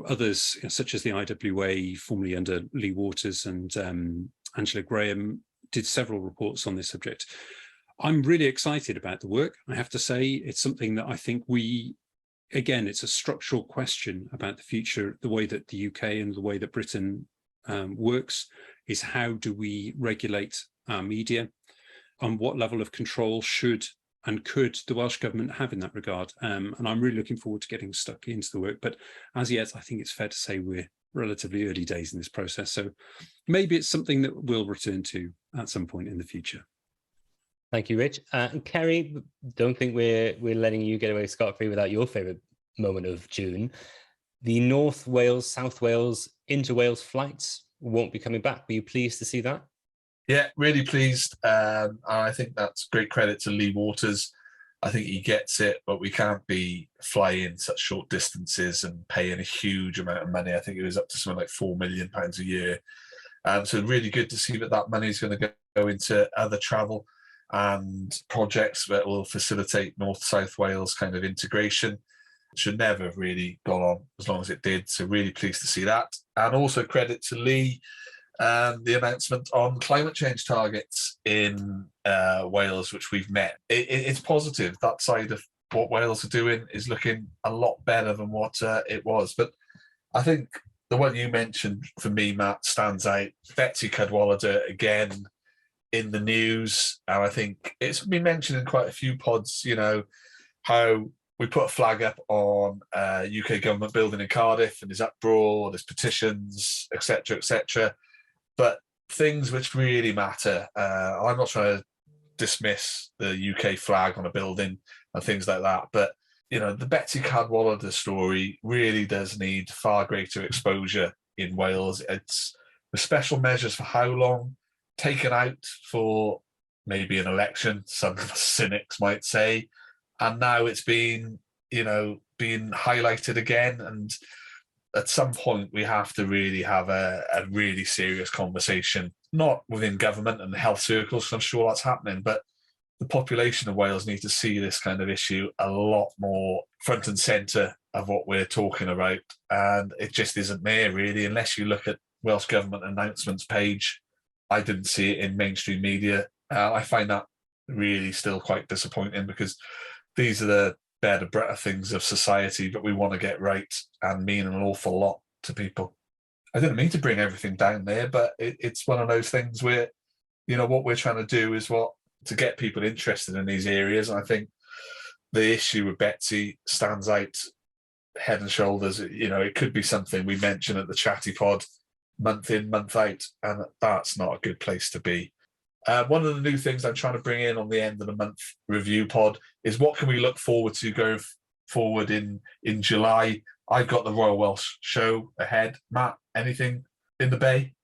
others such as the IWA, formerly under Lee Waters and Angela Graham, did several reports on this subject. I'm really excited about the work. I have to say, it's something that I think it's a structural question about the future, the way that the UK and the way that Britain works, is how do we regulate our media, and what level of control should and could the Welsh Government have in that regard. And I'm really looking forward to getting stuck into the work. But as yet, I think it's fair to say we're relatively early days in this process. So maybe it's something that we'll return to at some point in the future. Thank you, Rich. And Kerry, don't think we're letting you get away scot-free without your favourite moment of June. The North Wales, South Wales, inter Wales flights won't be coming back. Were you pleased to see that? Yeah, really pleased. I think that's great credit to Lee Waters. I think he gets it, but we can't be flying such short distances and paying a huge amount of money. I think it was up to something like £4 million a year. So really good to see that money is going to go into other travel and projects that will facilitate North-South Wales kind of integration. It should never have really gone on as long as it did. So really pleased to see that. And also credit to Lee, the announcement on climate change targets in Wales, which we've met. It's positive. That side of what Wales are doing is looking a lot better than what it was. But I think the one you mentioned for me, Matt, stands out. Betsy Cadwaladr again in the news, and I think it's been mentioned in quite a few pods, how we put a flag up on UK government building in Cardiff, and there's uproar, there's petitions, etc., etc. But things which really matter, I'm not trying to dismiss the UK flag on a building and things like that, but the Betsy Cadwallader story really does need far greater exposure in Wales. It's the special measures for how long, taken out for maybe an election, some cynics might say, and now it's being highlighted again. And at some point we have to really have a really serious conversation, not within government and health circles, because I'm sure that's happening, but the population of Wales need to see this kind of issue a lot more front and centre of what we're talking about. And it just isn't there, really, unless you look at Welsh Government announcements page. I didn't see it in mainstream media. I find that really still quite disappointing, because these are the better things of society that we want to get right and mean an awful lot to people. I didn't mean to bring everything down there, but it's one of those things where, what we're trying to do is to get people interested in these areas. And I think the issue with Betsy stands out head and shoulders. It could be something we mention at the Chatty Pod month in, month out, and that's not a good place to be. One of the new things I'm trying to bring in on the end of the month review pod is what can we look forward to going forward in July. I've got the Royal Welsh show ahead. Matt, anything in the bay?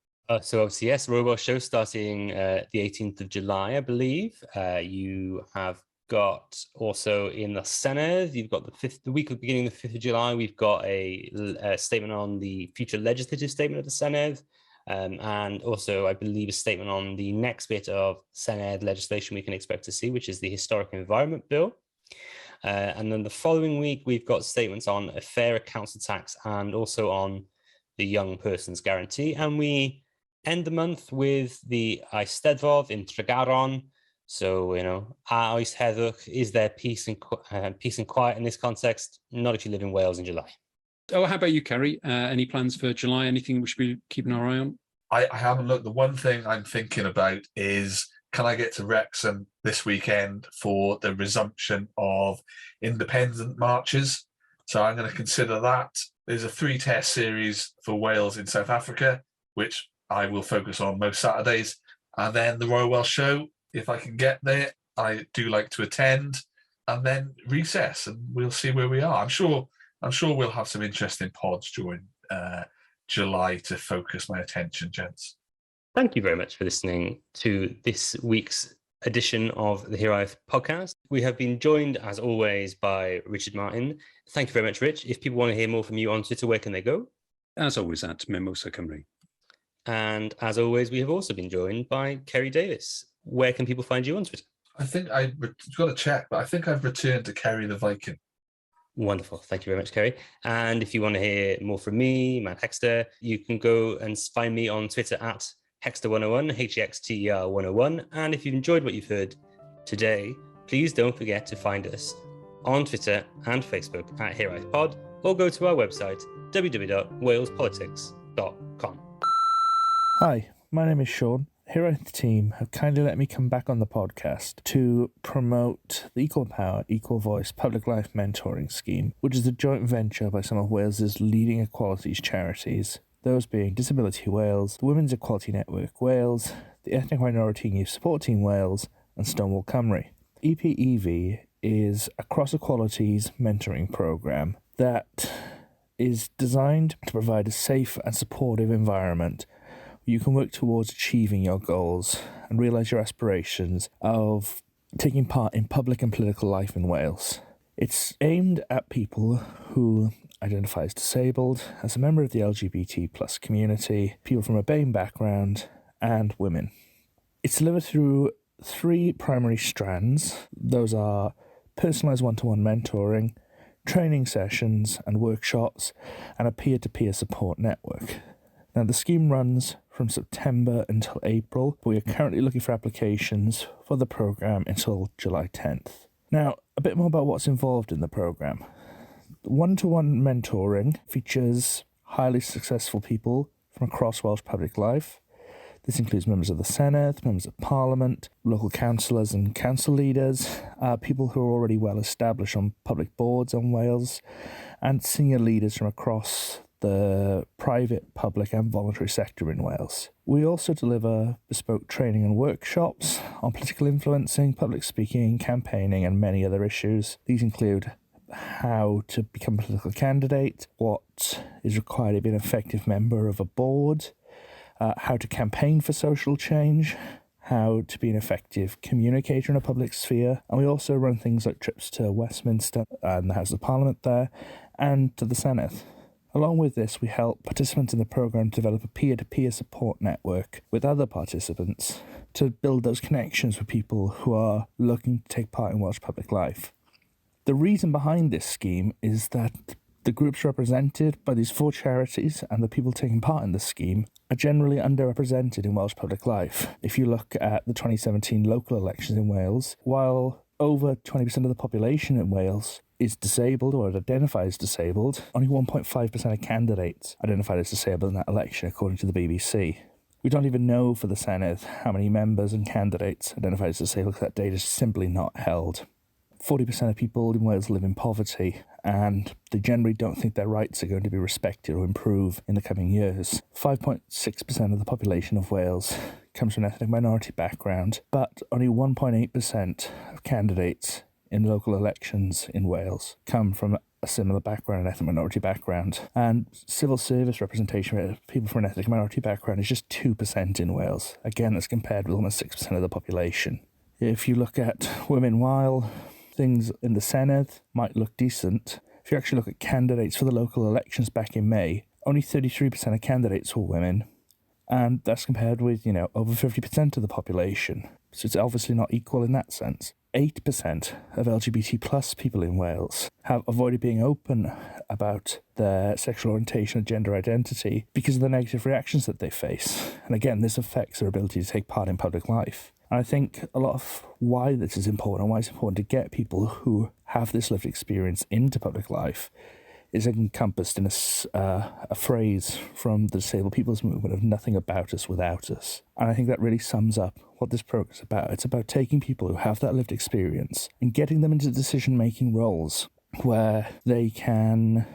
So obviously, yes, Royal Welsh show starting the 18th of July, I believe. You have got also in the Senedd, you've got the week of beginning the 5th of July, we've got a statement on the future legislative statement of the Senedd. And also, I believe, a statement on the next bit of Senedd legislation we can expect to see, which is the Historic Environment Bill. And then the following week, we've got statements on a fairer council tax and also on the Young Person's Guarantee. And we end the month with the Eisteddfod in Tregaron. So, oes heddwch, is there peace and quiet in this context? Not if you live in Wales in July. Oh, how about you, Kerry? Any plans for July? Anything we should be keeping our eye on? I haven't looked. The one thing I'm thinking about is, can I get to Wrexham this weekend for the resumption of independent marches? So I'm going to consider that. There's a 3-test series for Wales in South Africa, which I will focus on most Saturdays. And then the Royal Welsh show, if I can get there, I do like to attend. And then recess, and we'll see where we are. I'm sure we'll have some interesting pods during July to focus my attention, gents. Thank you very much for listening to this week's edition of the Here I Have podcast. We have been joined, as always, by Richard Martin. Thank you very much, Rich. If people want to hear more from you on Twitter, where can they go? As always, at Mimosa Cymru. And as always, we have also been joined by Kerry Davis. Where can people find you on Twitter? I think I've got to check, but I think I've returned to Kerry the Viking. Wonderful. Thank you very much, Kerry. And if you want to hear more from me, Matt Hexter, you can go and find me on Twitter at Hexter101, HEXTER101. And if you've enjoyed what you've heard today, please don't forget to find us on Twitter and Facebook at Here I Pod, or go to our website, www.walespolitics.com. Hi, my name is Shaun. Here at the team have kindly let me come back on the podcast to promote the Equal Power, Equal Voice Public Life Mentoring Scheme, which is a joint venture by some of Wales's leading equalities charities, those being Disability Wales, the Women's Equality Network Wales, the Ethnic Minority and Youth Support Team Wales, and Stonewall Cymru. EPEV is a cross-equalities mentoring programme that is designed to provide a safe and supportive environment you can work towards achieving your goals and realise your aspirations of taking part in public and political life in Wales. It's aimed at people who identify as disabled, as a member of the LGBT plus community, people from a BAME background, and women. It's delivered through 3 primary strands. Those are personalised one-to-one mentoring, training sessions and workshops, and a peer-to-peer support network. Now, the scheme runs from September until April, but we are currently looking for applications for the programme until July 10th. Now, a bit more about what's involved in the programme. One-to-one mentoring features highly successful people from across Welsh public life. This includes members of the Senedd, members of Parliament, local councillors and council leaders, people who are already well established on public boards in Wales, and senior leaders from across the private, public and voluntary sector in Wales. We also deliver bespoke training and workshops on political influencing, public speaking, campaigning and many other issues. These include how to become a political candidate, what is required to be an effective member of a board, how to campaign for social change, how to be an effective communicator in a public sphere, and we also run things like trips to Westminster and the House of Parliament there, and to the Senedd. Along with this, we help participants in the programme develop a peer-to-peer support network with other participants to build those connections with people who are looking to take part in Welsh public life. The reason behind this scheme is that the groups represented by these 4 charities and the people taking part in the scheme are generally underrepresented in Welsh public life. If you look at the 2017 local elections in Wales, while over 20% of the population in Wales is disabled or identifies disabled, only 1.5% of candidates identified as disabled in that election, according to the BBC. We don't even know for the Senedd how many members and candidates identified as disabled because that data is simply not held. 40% of people in Wales live in poverty, and they generally don't think their rights are going to be respected or improve in the coming years. 5.6% of the population of Wales comes from an ethnic minority background, but only 1.8% of candidates in local elections in Wales come from a similar background, an ethnic minority background. And civil service representation of people from an ethnic minority background is just 2% in Wales. Again, that's compared with almost 6% of the population. If you look at women, while things in the Senedd might look decent, if you actually look at candidates for the local elections back in May, only 33% of candidates were women. And that's compared with, over 50% of the population. So it's obviously not equal in that sense. 8% of LGBT plus people in Wales have avoided being open about their sexual orientation and gender identity because of the negative reactions that they face. And again, this affects their ability to take part in public life. And I think a lot of why this is important and why it's important to get people who have this lived experience into public life is encompassed in a phrase from the disabled people's movement of nothing about us without us. And I think that really sums up what this program is about. It's about taking people who have that lived experience and getting them into decision-making roles where they can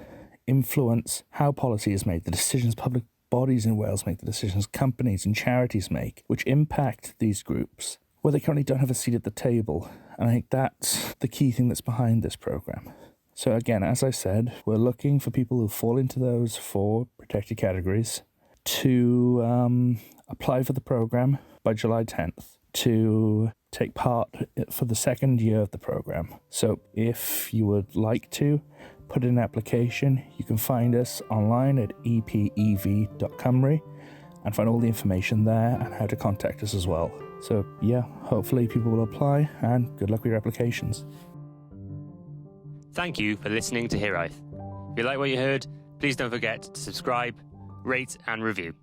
influence how policy is made, the decisions public bodies in Wales make, the decisions companies and charities make, which impact these groups, where they currently don't have a seat at the table. And I think that's the key thing that's behind this programme. So again, as I said, we're looking for people who fall into those 4 protected categories to apply for the programme by July 10th to take part for the second year of the programme. So if you would like to put in an application, you can find us online at epev.cymru and find all the information there and how to contact us as well. So yeah, hopefully people will apply and good luck with your applications. Thank you for listening to Hiraeth. If you like what you heard, please don't forget to subscribe, rate and review.